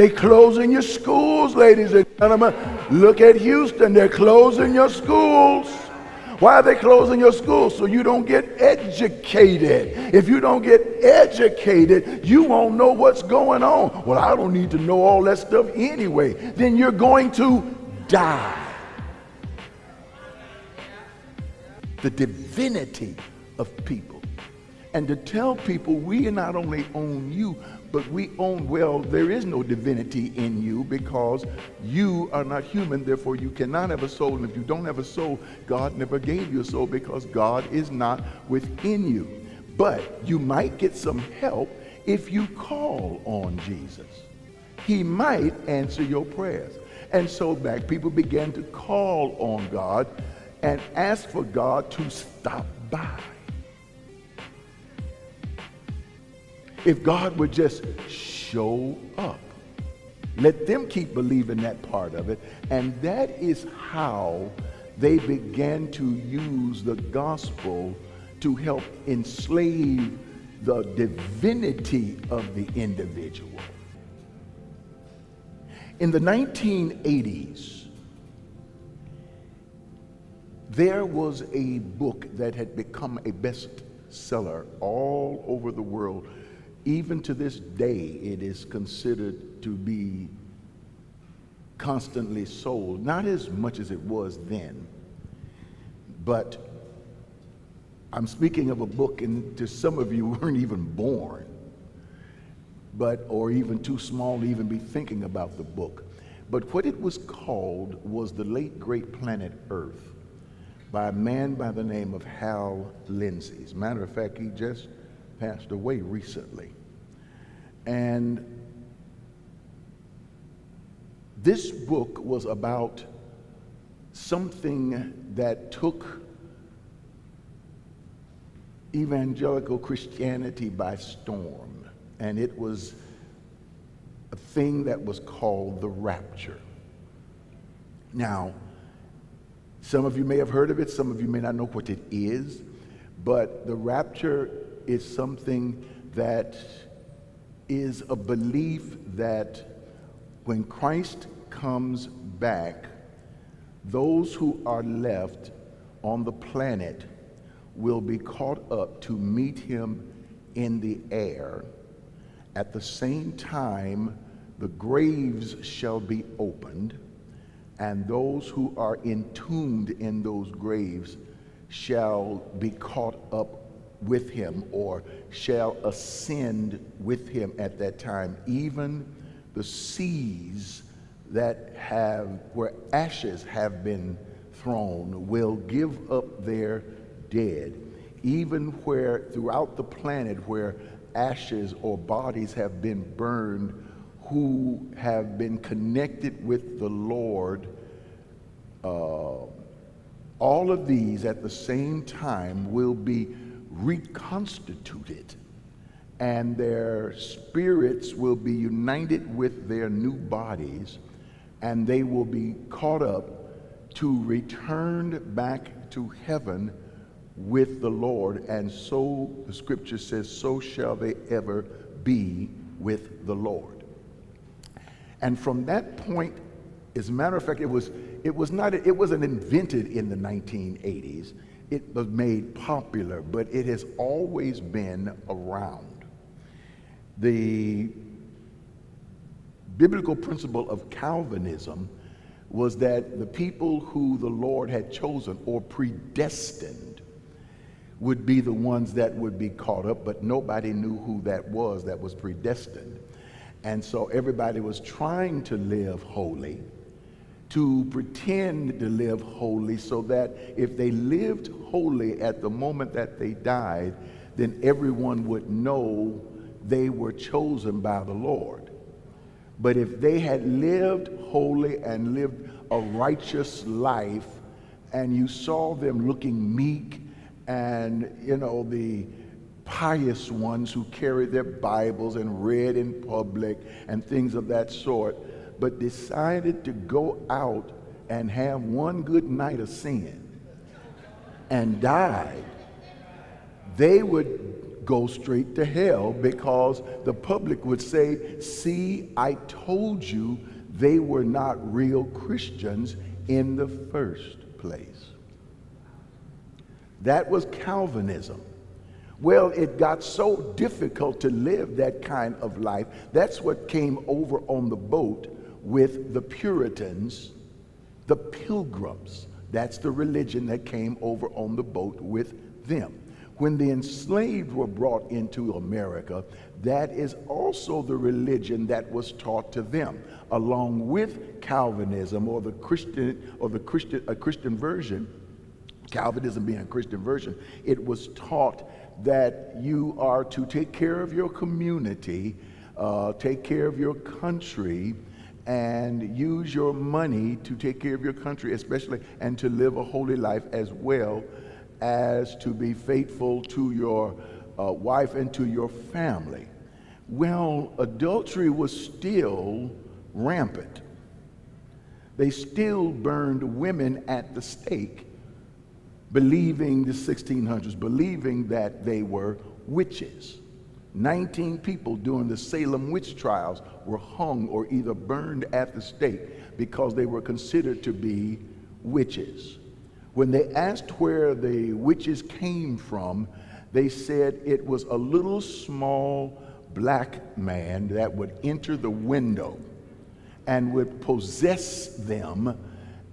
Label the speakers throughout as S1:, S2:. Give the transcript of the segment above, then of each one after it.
S1: They closing your schools, ladies and gentlemen. Look at Houston. They're closing your schools. Why are they closing your schools? So you don't get educated. If you don't get educated, you won't know what's going on. Well, I don't need to know all that stuff anyway. Then you're going to die. The divinity of people. And to tell people we not only own you, but we own, well, there is no divinity in you because you are not human, therefore you cannot have a soul. And if you don't have a soul, God never gave you a soul because God is not within you. But you might get some help if you call on Jesus. He might answer your prayers. And so back people began to call on God and ask for God to stop by. If God would just show up, let them keep believing that part of it. And that is how they began to use the gospel to help enslave the divinity of the individual. In the 1980s, there was a book that had become a bestseller all over the world. Even to this day, it is considered to be constantly sold. Not as much as it was then, but I'm speaking of a book, and to some of you weren't even born, or even too small to even be thinking about the book. But what it was called was The Late Great Planet Earth by a man by the name of Hal Lindsey. As a matter of fact, he just passed away recently. And this book was about something that took evangelical Christianity by storm. And it was a thing that was called the rapture. Now, some of you may have heard of it, some of you may not know what it is, but the rapture is something that is a belief that when Christ comes back, those who are left on the planet will be caught up to meet him in the air. At the same time, the graves shall be opened, and those who are entombed in those graves shall be caught up with him, or shall ascend with him at that time. Even the seas where ashes have been thrown will give up their dead. Even where throughout the planet where ashes or bodies have been burned who have been connected with the Lord, all of these at the same time will be reconstituted, and their spirits will be united with their new bodies, and they will be caught up to return back to heaven with the Lord. And so the scripture says, so shall they ever be with the Lord. And from that point, as a matter of fact, it wasn't invented in the 1980s. It was made popular, but it has always been around. The biblical principle of Calvinism was that the people who the Lord had chosen or predestined would be the ones that would be caught up, but nobody knew who that was predestined. And so everybody was trying to live holy, to pretend to live holy, so that if they lived holy at the moment that they died, then everyone would know they were chosen by the Lord. But if they had lived holy and lived a righteous life, and you saw them looking meek and, the pious ones who carried their Bibles and read in public and things of that sort, but decided to go out and have one good night of sin and died, they would go straight to hell, because the public would say, see, I told you they were not real Christians in the first place. That was Calvinism. Well, it got so difficult to live that kind of life. That's what came over on the boat with the Puritans, the Pilgrims. That's the religion that came over on the boat with them. When the enslaved were brought into America, that is also the religion that was taught to them, along with Calvinism, or a Christian version. Calvinism being a Christian version, it was taught that you are to take care of your community, take care of your country, and use your money to take care of your country, especially, and to live a holy life, as well as to be faithful to your wife and to your family. Well, adultery was still rampant. They still burned women at the stake, believing, the 1600s, believing that they were witches. 19 people during the Salem witch trials were hung or either burned at the stake because they were considered to be witches. When they asked where the witches came from, they said it was a little small black man that would enter the window and would possess them,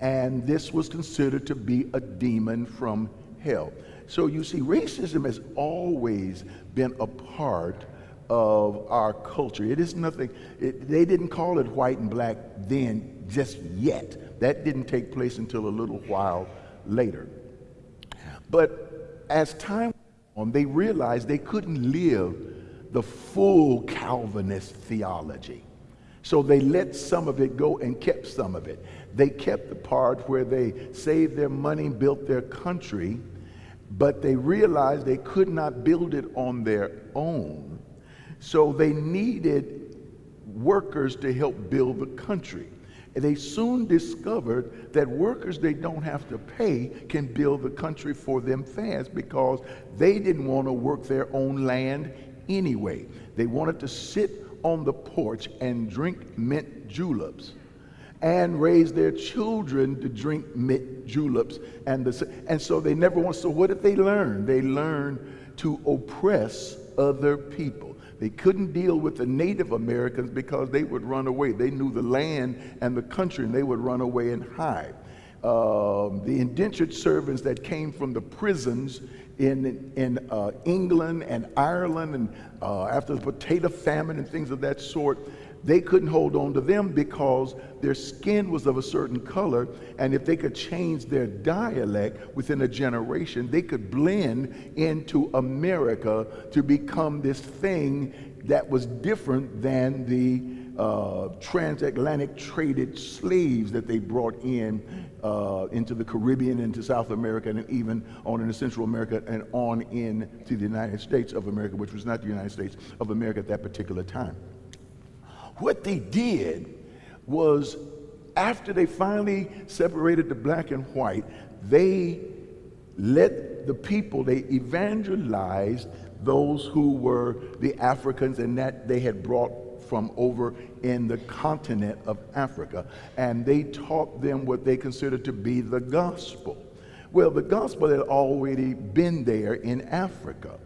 S1: and this was considered to be a demon from hell. So you see, racism has always been a part of our culture. It is nothing, they didn't call it white and black then just yet. That didn't take place until a little while later. But as time went on, they realized they couldn't live the full Calvinist theology. So they let some of it go and kept some of it. They kept the part where they saved their money, built their country, but they realized they could not build it on their own. So they needed workers to help build the country. And they soon discovered that workers they don't have to pay can build the country for them fast, because they didn't want to work their own land anyway. They wanted to sit on the porch and drink mint juleps and raise their children to drink mint juleps. And so they never want. So what did they learn? They learned to oppress other people. They couldn't deal with the Native Americans because they would run away. They knew the land and the country, and they would run away and hide. The indentured servants that came from the prisons in England and Ireland, and after the potato famine and things of that sort, they couldn't hold on to them because their skin was of a certain color, and if they could change their dialect within a generation, they could blend into America to become this thing that was different than the transatlantic traded slaves that they brought in into the Caribbean, into South America, and even on into Central America, and on into the United States of America, which was not the United States of America at that particular time. What they did was, after they finally separated the black and white, they let the people, they evangelized those who were the Africans, and that they had brought from over in the continent of Africa. And they taught them what they considered to be the gospel. Well, the gospel had already been there in Africa.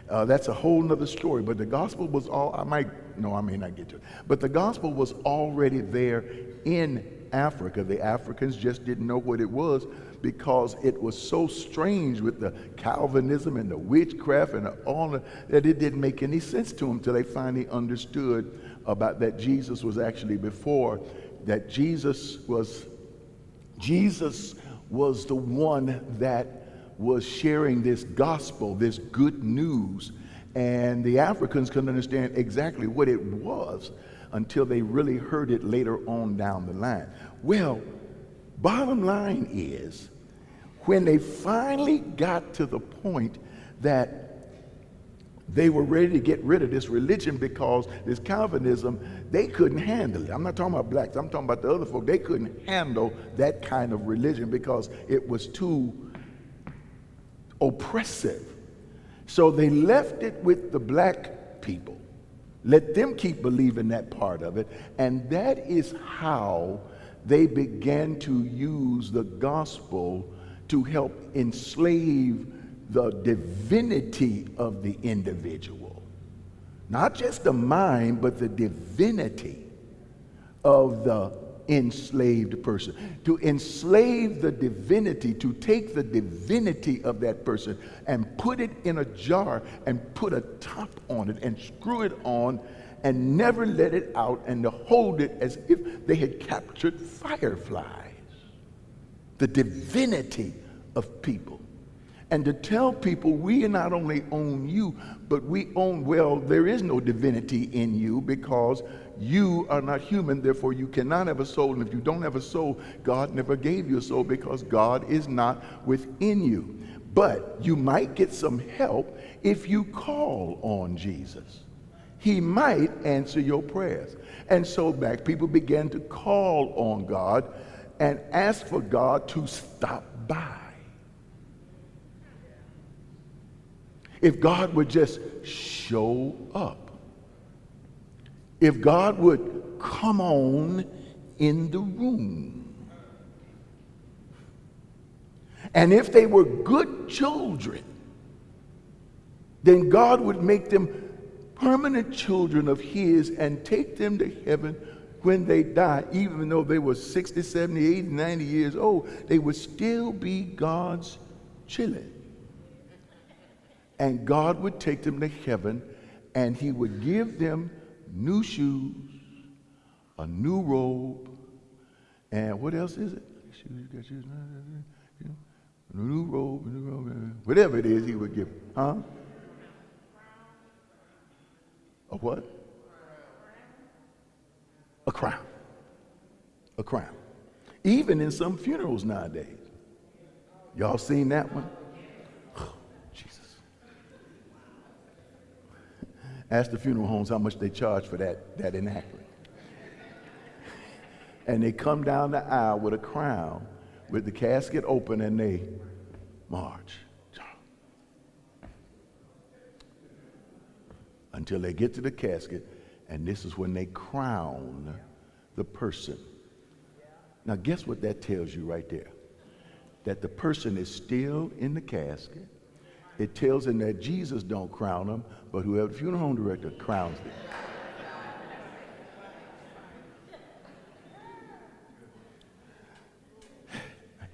S1: That's a whole nother story, but the gospel was I may not get to it, but the gospel was already there in Africa. The Africans just didn't know what it was, because it was so strange with the Calvinism and the witchcraft and all that it didn't make any sense to them until they finally understood about that Jesus was actually before, that Jesus was the one that was sharing this gospel, this good news, and the Africans couldn't understand exactly what it was until they really heard it later on down the line. Well, bottom line is, when they finally got to the point that they were ready to get rid of this religion, because this Calvinism, they couldn't handle it. I'm not talking about blacks, I'm talking about the other folk. They couldn't handle that kind of religion because it was too oppressive. So they left it with the black people. Let them keep believing that part of it. And that is how they began to use the gospel to help enslave the divinity of the individual. Not just the mind, but the divinity of the enslaved person. To enslave the divinity, to take the divinity of that person and put it in a jar and put a top on it and screw it on and never let it out, and to hold it as if they had captured fireflies. The divinity of people. And to tell people, we not only own you, but we own, well, there is no divinity in you because you are not human, therefore you cannot have a soul. And if you don't have a soul, God never gave you a soul because God is not within you. But you might get some help if you call on Jesus. He might answer your prayers. And so black people began to call on God and ask for God to stop by. If God would just show up. If God would come on in the room. And if they were good children, then God would make them permanent children of his and take them to heaven when they die. Even though they were 60, 70, 80, 90 years old, they would still be God's children. And God would take them to heaven, and he would give them new shoes, a new robe, and what else is it? Shoes, a new robe, whatever it is he would give. Huh? A what? A crown. A crown. Even in some funerals nowadays. Y'all seen that one? Ask the funeral homes how much they charge for that enactment. And they come down the aisle with a crown, with the casket open, and they march. Until they get to the casket, and this is when they crown the person. Now guess what that tells you right there? That the person is still in the casket. It tells them that Jesus don't crown them, but whoever the funeral home director crowns them.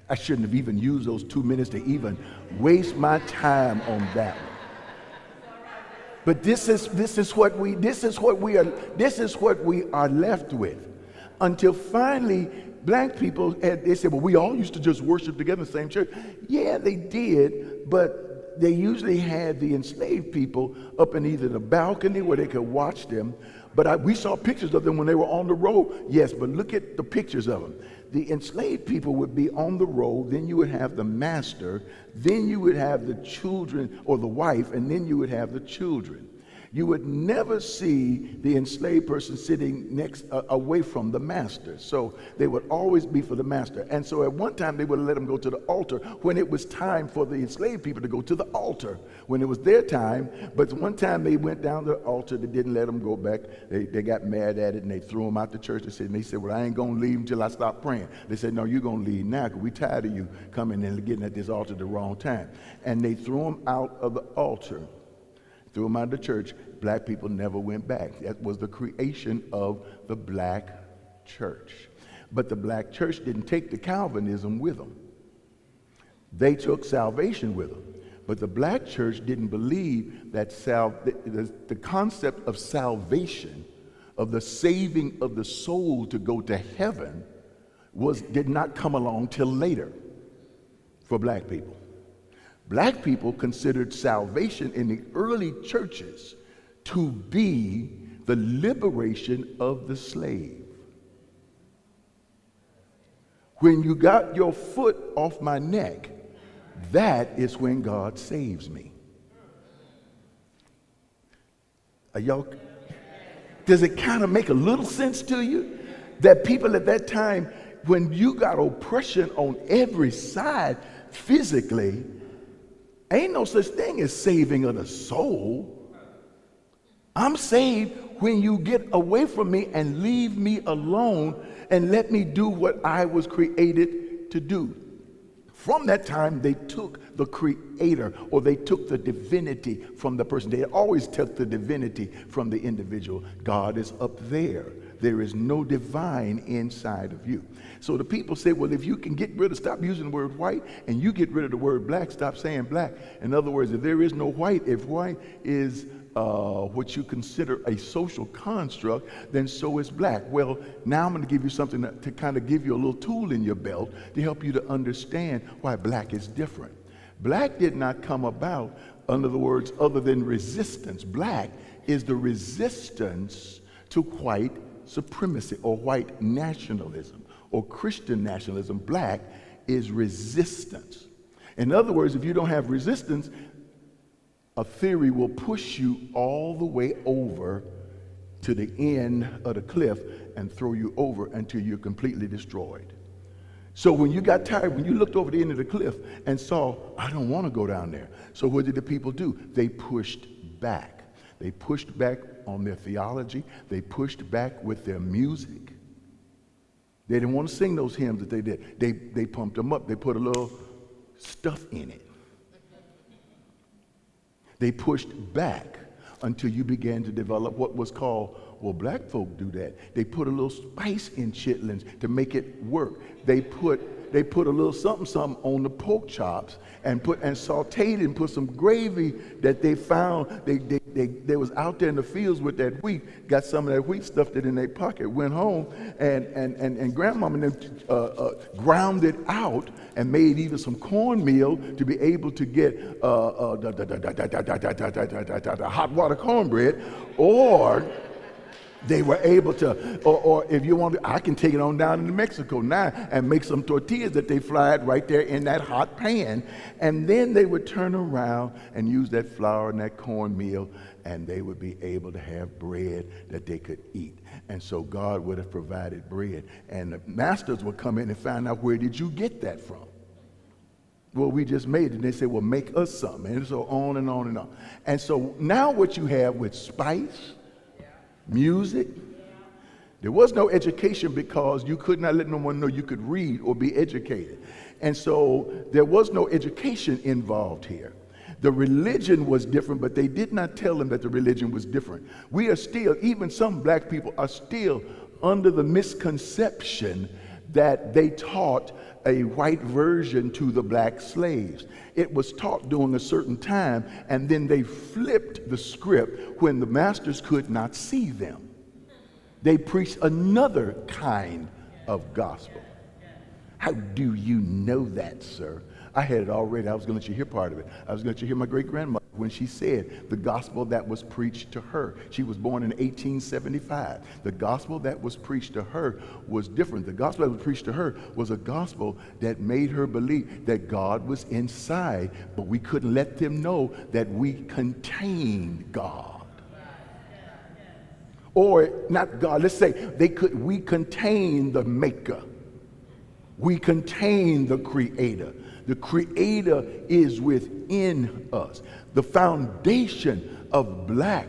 S1: I shouldn't have even used those 2 minutes to even waste my time on that one. But this is what we are left with, until finally black people they said, well, we all used to just worship together in the same church. Yeah, they did, but they usually had the enslaved people up in either the balcony where they could watch them. But we saw pictures of them when they were on the road. Yes, but look at the pictures of them. The enslaved people would be on the road, then you would have the master, then you would have the children or the wife, and then you would have the children. You would never see the enslaved person sitting next away from the master. So they would always be for the master. And so at one time they would let them go to the altar when it was time for the enslaved people to go to the altar, when it was their time. But one time they went down to the altar, they didn't let them go back. They got mad at it and they threw them out the church. They said, well, I ain't going to leave until I stop praying. They said, no, you're going to leave now because we tired of you coming and getting at this altar at the wrong time. And they threw them out of the altar. Threw them out of the church. Black people never went back. That was the creation of the black church. But the black church didn't take the Calvinism with them. They took salvation with them. But the black church didn't believe that the concept of salvation, of the saving of the soul to go to heaven, did not come along till later for black people. Black people considered salvation in the early churches to be the liberation of the slave. When you got your foot off my neck, that is when God saves me. Does it kind of make a little sense to you? That people at that time, when you got oppression on every side physically, Ain't no such thing as saving of the soul. I'm saved when you get away from me and leave me alone and let me do what I was created to do. From that time, they took the creator, or they took the divinity from the person. They always took the divinity from the individual. God is up there. There is no divine inside of you. So the people say, well, if you can stop using the word white, and you get rid of the word black, stop saying black. In other words, if there is no white, if white is what you consider a social construct, then so is black. Well, now I'm going to give you something to kind of give you a little tool in your belt to help you to understand why black is different. Black did not come about under the words other than resistance. Black is the resistance to white supremacy or white nationalism or Christian nationalism. Black is resistance. In other words, if you don't have resistance, a theory will push you all the way over to the end of the cliff and throw you over until you're completely destroyed. So when you got tired, when you looked over the end of the cliff and saw, I don't want to go down there. So what did the people do? They pushed back. They pushed back on their theology. They pushed back with their music. They didn't want to sing those hymns that they did. They pumped them up. They put a little stuff in it. They pushed back until you began to develop what was called, well, black folk do that. They put a little spice in chitlins to make it work. They put a little something on the pork chops and sauteed and put some gravy that they found. They was out there in the fields with that wheat, got some of that wheat, stuffed it in their pocket, went home, and grandmama and them ground it out and made even some cornmeal to be able to get the hot water cornbread, or they were able to, or if you want, I can take it on down into Mexico now and make some tortillas that they fried right there in that hot pan. And then they would turn around and use that flour and that cornmeal, and they would be able to have bread that they could eat. And so God would have provided bread. And the masters would come in and find out, where did you get that from? Well, we just made it. And they say, well, make us some. And so on and on and on. And so now what you have with spice, music, there was no education because you could not let no one know you could read or be educated. And so there was no education involved here. The religion was different, but they did not tell them that the religion was different. We are still, even some black people are still under the misconception that they taught a white version to the black slaves. It was taught during a certain time, and then they flipped the script when the masters could not see them. They preached another kind of gospel. How do you know that, sir? I had it already. I was going to let you hear part of it. I was going to let you hear my great-grandmother when she said the gospel that was preached to her. She was born in 1875. The gospel that was preached to her was different. The gospel that was preached to her was a gospel that made her believe that God was inside, but we couldn't let them know that we contained God. Or not God, let's say we contain the maker. We contain the creator. The creator is within us. The foundation of black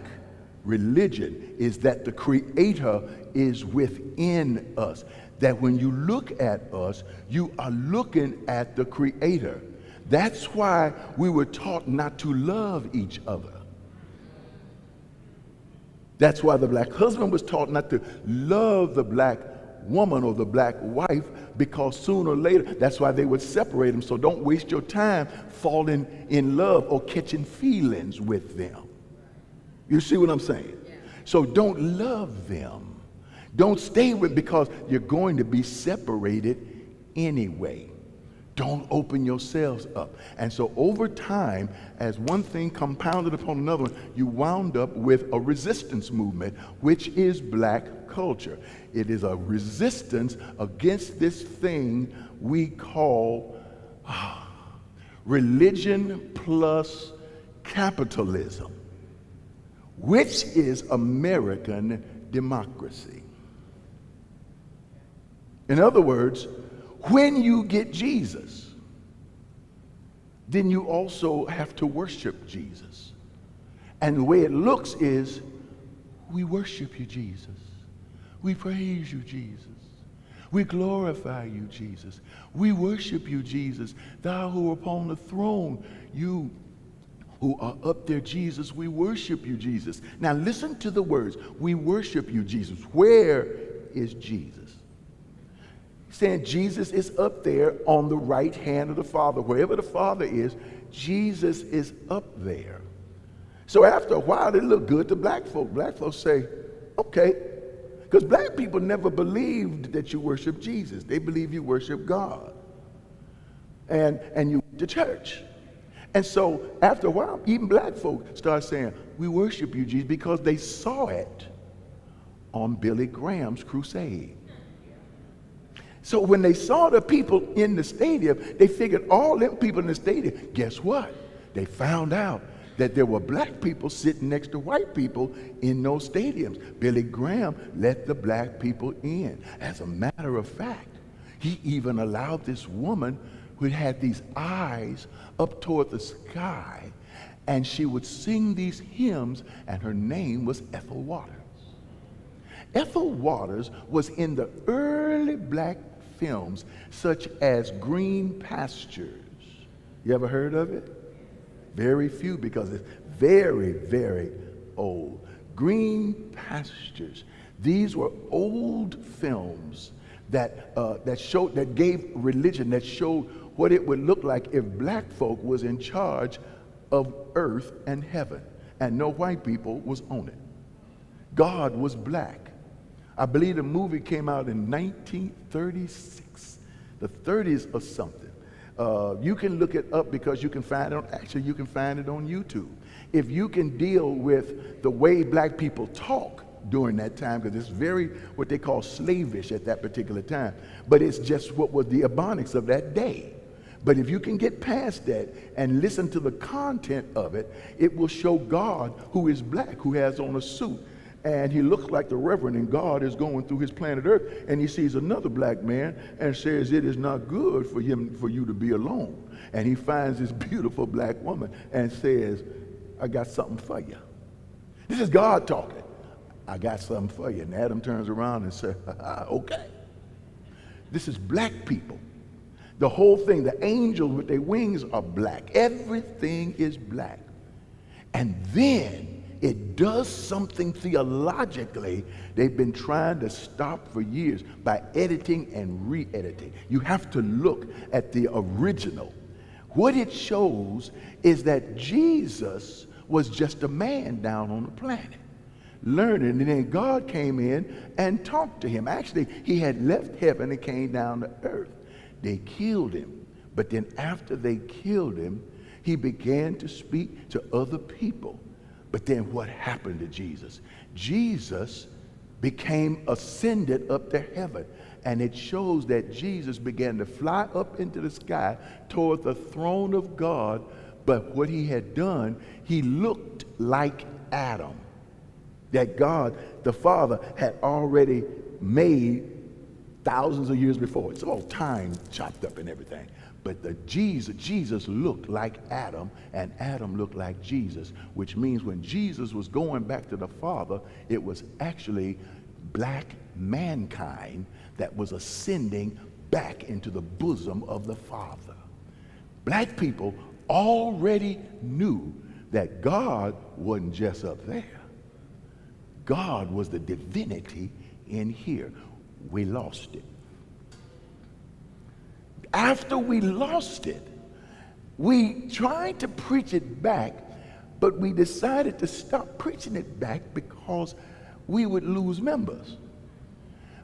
S1: religion is that the creator is within us. That when you look at us, you are looking at the creator. That's why we were taught not to love each other. That's why the black husband was taught not to love the black woman or the black wife, because sooner or later, that's why they would separate them. So don't waste your time falling in love or catching feelings with them. You see what I'm saying? Yeah. So don't love them. Don't stay with, because you're going to be separated anyway. Don't open yourselves up. And so over time, as one thing compounded upon another one, you wound up with a resistance movement, which is black culture. It is a resistance against this thing we call religion plus capitalism, which is American democracy. In other words, when you get Jesus, then you also have to worship Jesus. And the way it looks is, we worship you, Jesus. We praise you, Jesus. We glorify you, Jesus. We worship you, Jesus. Thou who art upon the throne, you who are up there, Jesus, we worship you, Jesus. Now listen to the words. We worship you, Jesus. Where is Jesus? He's saying Jesus is up there on the right hand of the Father. Wherever the Father is, Jesus is up there. So after a while, it looked good to black folk. Black folks say, okay, because black people never believed that you worship Jesus. They believe you worship God. And you went to church. And so after a while, even black folk start saying, we worship you, Jesus, because they saw it on Billy Graham's crusade. So when they saw the people in the stadium, they figured all them people in the stadium, guess what? They found out that there were black people sitting next to white people in those stadiums. Billy Graham let the black people in. As a matter of fact, he even allowed this woman who had these eyes up toward the sky, and she would sing these hymns, and her name was Ethel Waters. Ethel Waters was in the early black films such as Green Pastures. You ever heard of it? Very few, because it's very, very old. Green Pastures. These were old films that gave religion, that showed what it would look like if black folk was in charge of earth and heaven, and no white people was on it. God was black. I believe the movie came out in 1936, the 30s or something. You can look it up because you can find it you can find it on YouTube. If you can deal with the way black people talk during that time, because it's very, what they call slavish at that particular time, but it's just what was the ebonics of that day. But if you can get past that and listen to the content of it, it will show God who is black, who has on a suit, and he looks like the Reverend, and God is going through his planet Earth, and he sees another black man and says, it is not good for you to be alone. And he finds this beautiful black woman and says, I got something for you. This is God talking. I got something for you. And Adam turns around and says, okay. This is black people. The whole thing, the angels with their wings are black. Everything is black. And then it does something theologically they've been trying to stop for years by editing and re-editing. You have to look at the original. What it shows is that Jesus was just a man down on the planet, learning, and then God came in and talked to him. Actually, he had left heaven and came down to earth. They killed him, but then after they killed him, he began to speak to other people. But then what happened to Jesus? Jesus became ascended up to heaven. And it shows that Jesus began to fly up into the sky toward the throne of God. But what he had done, he looked like Adam, that God, the Father, had already made thousands of years before. It's all time chopped up and everything. But Jesus looked like Adam, and Adam looked like Jesus, which means when Jesus was going back to the Father, it was actually black mankind that was ascending back into the bosom of the Father. Black people already knew that God wasn't just up there. God was the divinity in here. We lost it. After we lost it, we tried to preach it back, but we decided to stop preaching it back because we would lose members.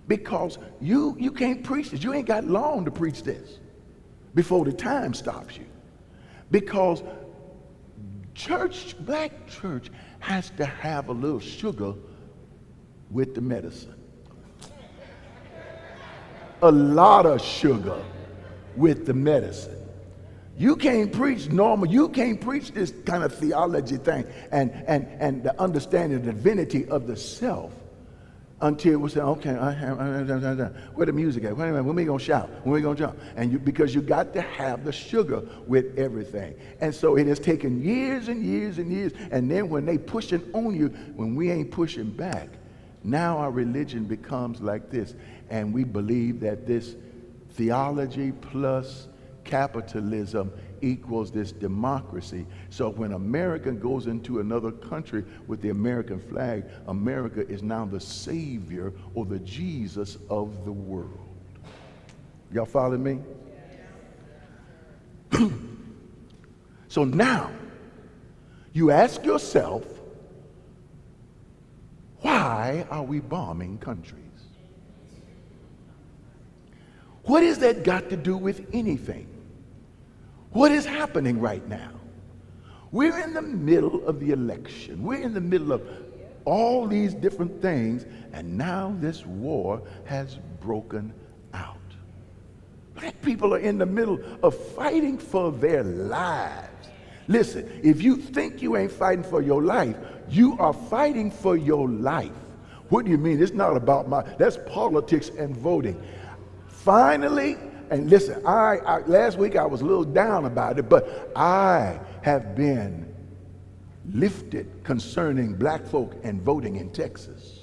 S1: Because you can't preach this. You ain't got long to preach this before the time stops you. Because church, black church, has to have a little sugar with the medicine. A lot of sugar with the medicine. You can't preach normal, you can't preach this kind of theology thing and the understanding of the divinity of the self until we say, okay, where the music at? When we gonna shout? When we gonna jump? And because you got to have the sugar with everything. And so it has taken years and years and years. And then when they pushing on you, when we ain't pushing back, now our religion becomes like this. And we believe that this theology plus capitalism equals this democracy. So when America goes into another country with the American flag, America is now the savior or the Jesus of the world. Y'all follow me? So now you ask yourself, why are we bombing countries? What has that got to do with anything? What is happening right now? We're in the middle of the election. We're in the middle of all these different things, and now this war has broken out. Black people are in the middle of fighting for their lives. Listen, if you think you ain't fighting for your life, you are fighting for your life. What do you mean? It's not about that's politics and voting. Finally, and listen, I last week I was a little down about it, but I have been lifted concerning black folk and voting in Texas.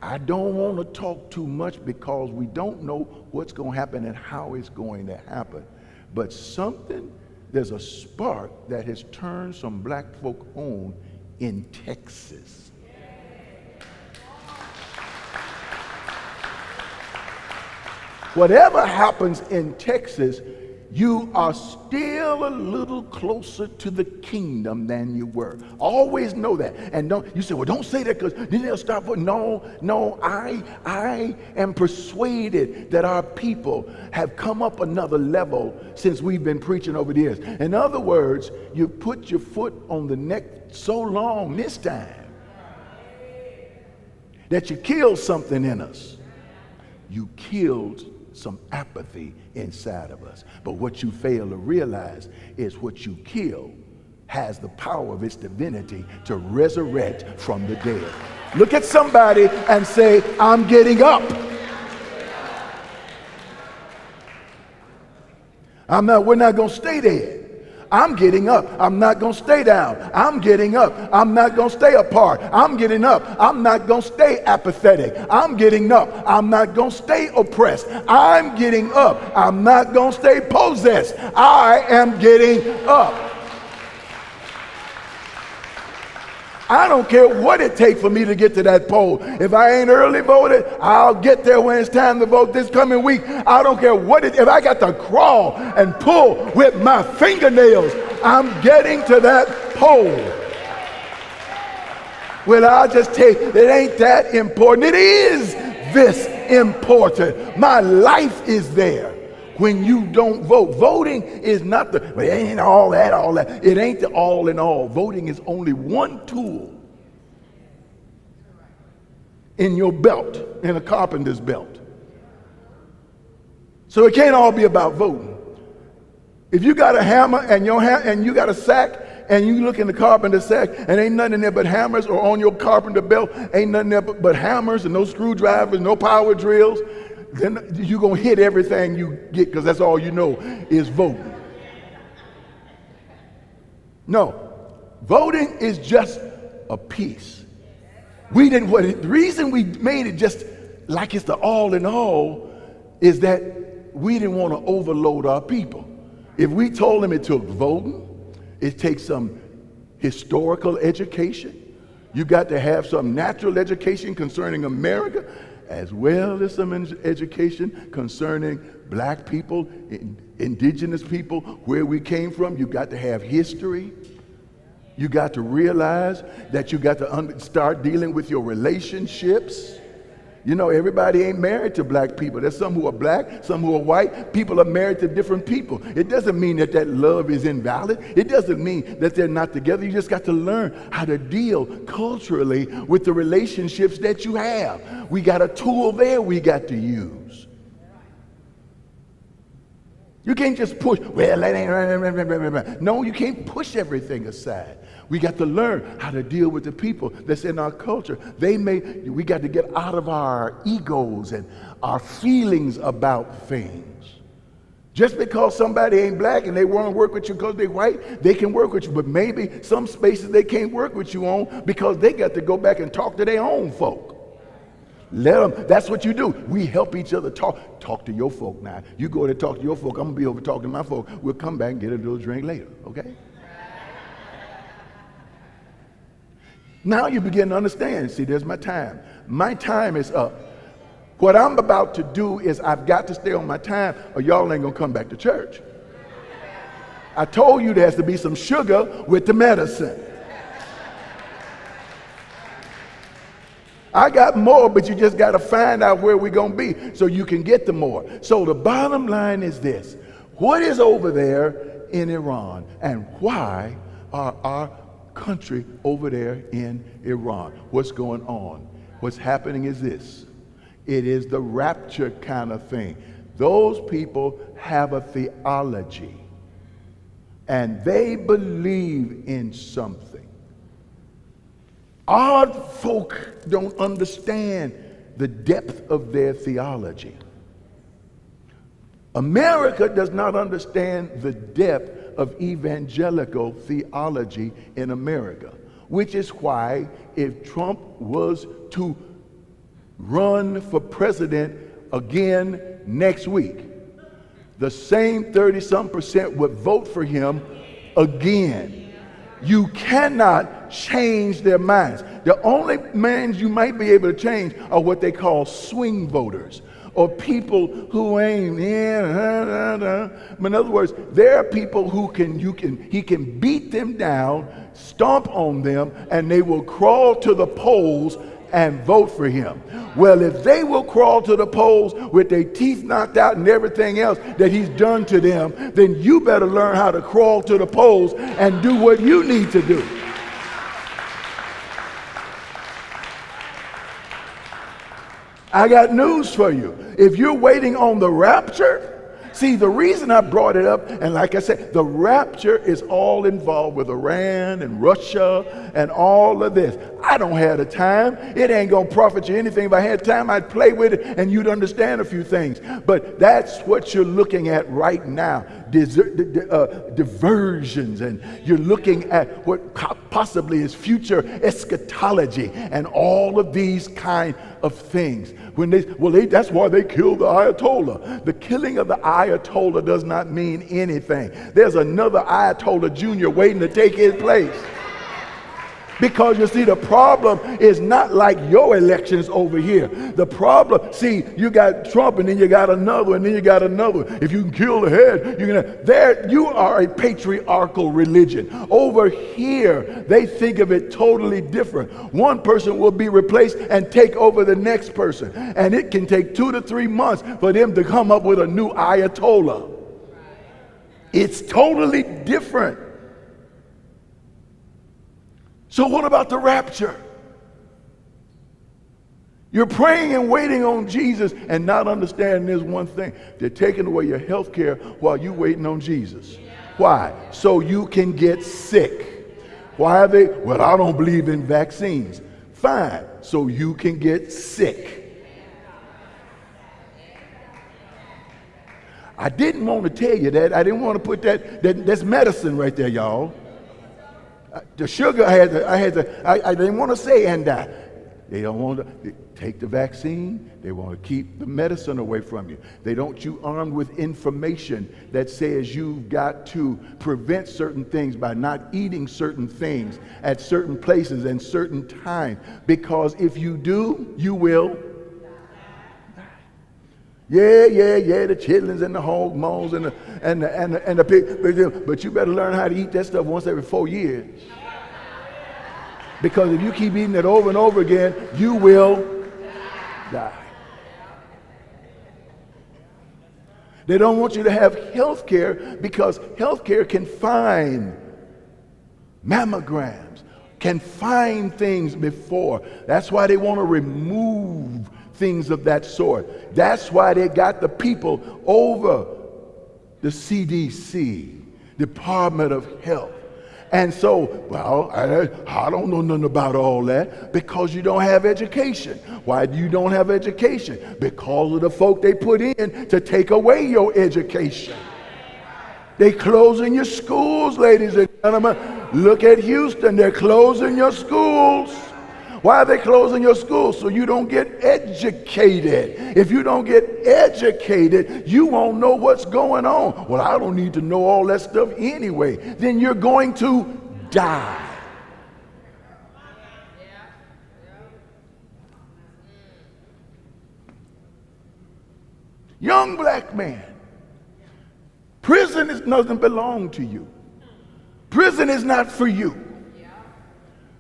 S1: I don't want to talk too much because we don't know what's going to happen and how it's going to happen. But there's a spark that has turned some black folk on in Texas. Whatever happens in Texas, you are still a little closer to the kingdom than you were. Always know that. And you say, well, don't say that because then they'll start voting. No, I am persuaded that our people have come up another level since we've been preaching over the years. In other words, you put your foot on the neck so long this time that you killed something in us. You killed some apathy inside of us. But what you fail to realize is what you kill has the power of its divinity to resurrect from the dead. Look at somebody and say, I'm getting up. We're not going to stay dead. I'm getting up. I'm not going to stay down. I'm getting up. I'm not going to stay apart. I'm getting up. I'm not going to stay apathetic. I'm getting up. I'm not going to stay oppressed. I'm getting up. I'm not going to stay possessed. I am getting up. I don't care what it takes for me to get to that poll. If I ain't early voted, I'll get there when it's time to vote this coming week. I don't care if I got to crawl and pull with my fingernails, I'm getting to that poll. Well, I'll just tell you, it ain't that important. It is this important. My life is there. When you don't vote, voting is not it ain't all that. It ain't the all in all. Voting is only one tool in your belt, in a carpenter's belt. So it can't all be about voting. If you got a hammer and you got a sack and you look in the carpenter's sack and ain't nothing in there but hammers, or on your carpenter belt ain't nothing there but hammers and no screwdrivers, no power drills, then you're going to hit everything you get because that's all you know is voting. No, voting is just a piece. The reason we made it just like it's the all in all is that we didn't want to overload our people. If we told them it took voting, it takes some historical education, you got to have some natural education concerning America, as well as some education concerning black people, indigenous people, where we came from. You got to have history. You got to realize that you got to start dealing with your relationships. You know, everybody ain't married to black people. There's some who are black, some who are white. People are married to different people. It doesn't mean that love is invalid. It doesn't mean that they're not together. You just got to learn how to deal culturally with the relationships that you have. We got a tool there we got to use. You can't just push, well, that ain't, no, you can't push everything aside. We got to learn how to deal with the people that's in our culture. We got to get out of our egos and our feelings about things. Just because somebody ain't black and they want to work with you because they're white, they can work with you. But maybe some spaces they can't work with you on because they got to go back and talk to their own folk. Let them, that's what you do. We help each other talk. Talk to your folk now. You go and talk to your folk. I'm going to be over talking to my folk. We'll come back and get a little drink later, okay? Now you begin to understand. See, there's my time. My time is up. What I'm about to do is I've got to stay on my time or y'all ain't going to come back to church. I told you there has to be some sugar with the medicine. I got more, but you just got to find out where we're going to be so you can get the more. So the bottom line is this. What is over there in Iran, and why are our country over there in Iran? What's going on? What's happening is this. It is the rapture kind of thing. Those people have a theology, and they believe in something. Our folk don't understand the depth of their theology. America does not understand the depth of evangelical theology in America, which is why if Trump was to run for president again next week, the same 30-some% would vote for him again. You cannot change their minds. The only minds you might be able to change are what they call swing voters, or people who ain't in other words, there are people who he can beat them down, stomp on them, and they will crawl to the polls and vote for him. Well, if they will crawl to the polls with their teeth knocked out and everything else that he's done to them, then you better learn how to crawl to the polls and do what you need to do. I got news for you. If you're waiting on the rapture, see, the reason I brought it up, and like I said, the rapture is all involved with Iran and Russia and all of this. I don't have the time. It ain't going to profit you anything. If I had time, I'd play with it and you'd understand a few things. But that's what you're looking at right now, diversions, and you're looking at what possibly is future eschatology and all of these kind of things. That's why they killed the Ayatollah. The killing of the Ayatollah does not mean anything. There's another Ayatollah Jr. waiting to take his place. Because you see, the problem is not like your elections over here. The problem, see, you got Trump and then you got another and then you got another. If you can kill the head, you are a patriarchal religion. Over here, they think of it totally different. One person will be replaced and take over the next person. And it can take 2 to 3 months for them to come up with a new Ayatollah. It's totally different. So what about the rapture? You're praying and waiting on Jesus and not understanding this one thing. They're taking away your health care while you're waiting on Jesus. Why? So you can get sick. Why are they? Well, I don't believe in vaccines. Fine. So you can get sick. I didn't want to tell you that. I didn't want to put that's medicine right there, y'all. The sugar, I didn't want to say and die. They don't want to take the vaccine. They want to keep the medicine away from you. They don't want you armed with information that says you've got to prevent certain things by not eating certain things at certain places and certain times. Because if you do, you will. Yeah, the chitlins and the hormones and the pig, but you better learn how to eat that stuff once every 4 years. Because if you keep eating it over and over again, you will die. They don't want you to have health care because health care can find mammograms, can find things before. That's why they want to remove things of that sort. That's why they got the people over the CDC, Department of Health. And so, well, I don't know nothing about all that because you don't have education. Why do you don't have education? Because of the folk they put in to take away your education. They closing your schools, ladies and gentlemen. Look at Houston, they're closing your schools. Why are they closing your schools? So you don't get educated. If you don't get educated, you won't know what's going on. Well, I don't need to know all that stuff anyway. Then you're going to die. Young black man, prison doesn't belong to you. Prison is not for you.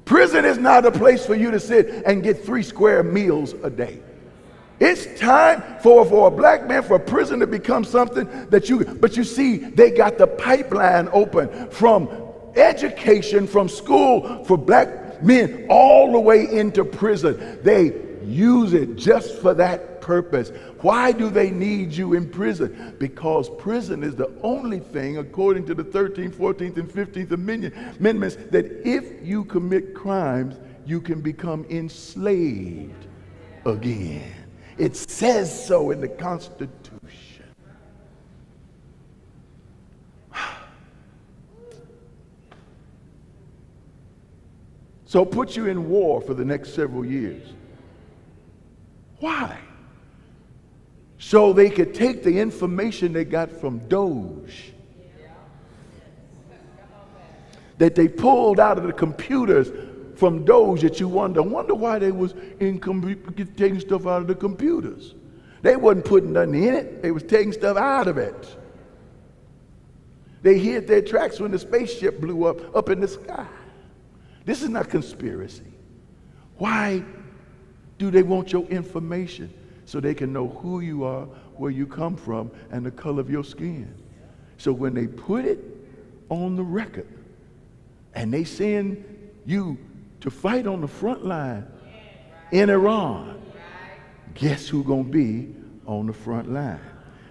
S1: Prison is not a place for you to sit and get 3 square meals a day. It's time for a black man, for prison to become something that but you see, they got the pipeline open from education, from school for black men all the way into prison. They use it just for that purpose. Why do they need you in prison? Because prison is the only thing, according to the 13th, 14th, and 15th amendments, that if you commit crimes, you can become enslaved again. It says so in the Constitution. So put you in war for the next several years. Why? So they could take the information they got from Doge, that they pulled out of the computers from Doge, that you wonder why they was taking stuff out of the computers. They wasn't putting nothing in it. They was taking stuff out of it. They hid their tracks when the spaceship blew up in the sky. This is not conspiracy. Why do they want your information? So they can know who you are, where you come from, and the color of your skin. So when they put it on the record and they send you to fight on the front line in Iran, guess who's going to be on the front line?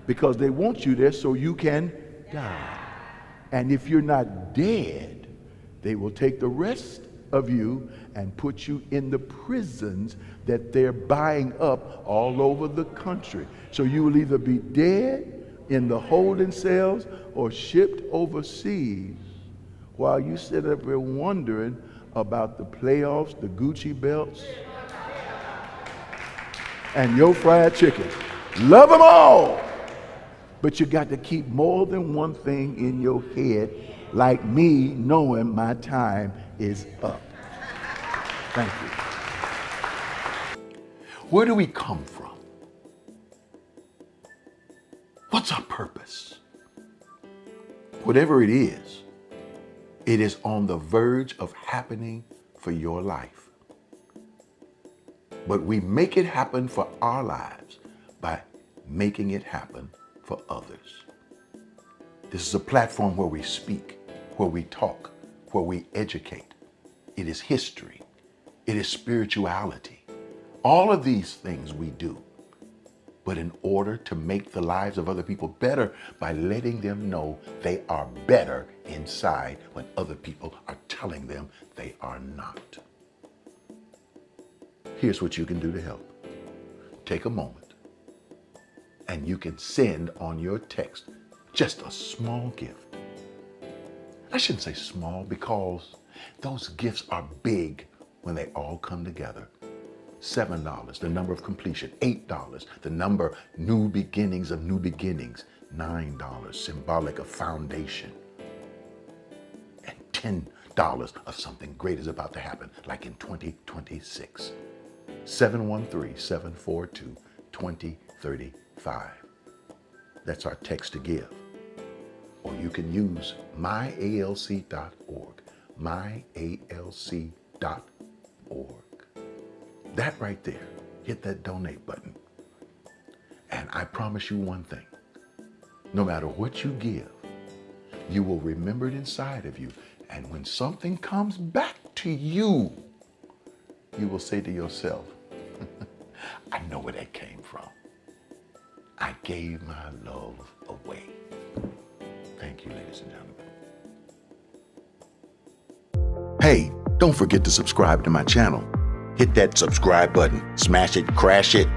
S1: Because they want you there so you can die. And if you're not dead, they will take the rest of you and put you in the prisons that they're buying up all over the country. So you will either be dead in the holding cells or shipped overseas while you sit up there wondering about the playoffs, the Gucci belts, and your fried chicken. Love them all, but you got to keep more than one thing in your head, like me knowing my time is up. Thank you. Where do we come from? What's our purpose? Whatever it is on the verge of happening for your life. But we make it happen for our lives by making it happen for others. This is a platform where we speak, where we talk, where we educate. It is history. It is spirituality. All of these things we do, but in order to make the lives of other people better by letting them know they are better inside when other people are telling them they are not. Here's what you can do to help. Take a moment and you can send on your text just a small gift. I shouldn't say small because those gifts are big when they all come together. $7, the number of completion. $8, the number new beginnings of new beginnings. $9, symbolic of foundation. And $10 of something great is about to happen, like in 2026. 713-742-2035. That's our text to give. Or you can use myalc.org. myalc.org. That right there, hit that donate button. And I promise you one thing, no matter what you give, you will remember it inside of you. And when something comes back to you, you will say to yourself, I know where that came from. I gave my love away. you, ladies and gentlemen. Hey, don't forget to subscribe to my channel. Hit that subscribe button, smash it, crash it,